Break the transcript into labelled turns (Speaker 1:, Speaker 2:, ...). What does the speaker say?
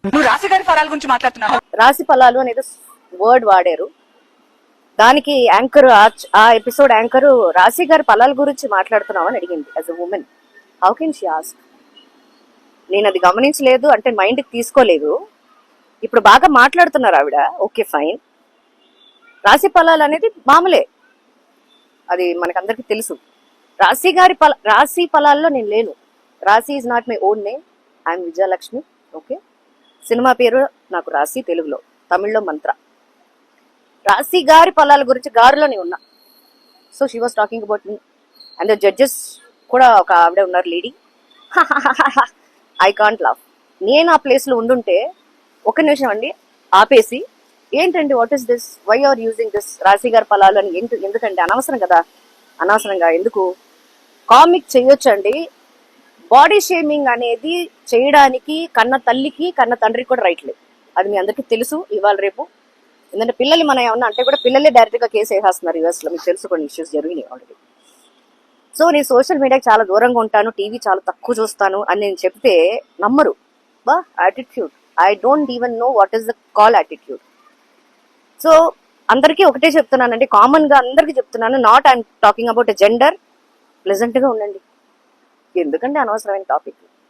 Speaker 1: నువ్వు రాశి గారి ఫలాల గురించి మాట్లాడుతున్నావు.
Speaker 2: రాశి ఫలాలు అనేది వర్డ్ వాడారు. దానికి యాంకర్ ఆ ఎపిసోడ్ యాంకర్ రాశి గారి ఫలాల గురించి మాట్లాడుతున్నావు అని అడిగింది. As a women how can she ask? నేను అది గమనించలేదు అంటే మైండ్కి తీసుకోలేదు. ఇప్పుడు బాగా మాట్లాడుతున్నారు ఆవిడ. Okay fine. రాశి ఫలాలు అనేది మామూలే, అది మనకందరికి తెలుసు. రాశి ఫలాల్లో నేను లేను. రాశి is not my own name. I'm Vijayalakshmi. Okay, cinema పేరు నాకు రాశి, తెలుగులో, తమిళ్లో మంత్ర. రాశి గారి ఫలాల గురించి గారులోనే ఉన్నా. So she was talking about me and the judges కూడా ఒక ఆవిడ ఉన్నారు లేడీ. I can't laugh. నేను ఆ ప్లేస్లో ఉండుంటే ఒక నిమిషం అండి ఆపేసి, ఏంటండి what is this, why are using this రాశి గారి ఫలాలు అని ఎందుకండి, అనవసరం కదా, అనవసరంగా ఎందుకు. కామిక్ చేయొచ్చండి. బాడీ షేమింగ్ అనేది చేయడానికి కన్న తల్లికి కన్న తండ్రికి కూడా రైట్ లేదు. అది మీ అందరికీ తెలుసు ఇవాళ రేపు. ఎందుకంటే పిల్లలు మన ఏమన్నా అంటే కూడా పిల్లలే డైరెక్ట్ గా కేసు వేసేస్తున్నారు యూఎస్ లో. మీకు తెలుసు కొన్ని ఇష్యూస్ జరిగినాయి ఆల్రెడీ. సో నేను సోషల్ మీడియాకి చాలా దూరంగా ఉంటాను, టీవీ చాలా తక్కువ చూస్తాను అని నేను చెప్తే నమ్మరు. బా attitude, I don't even know what is the call attitude. So అందరికీ ఒకటే చెప్తున్నానండి, కామన్ గా అందరికీ చెప్తున్నాను, not I'm talking about a gender. Pleasant గా ఉండండి. ఎందుకంటే అనవసరమైన టాపిక్.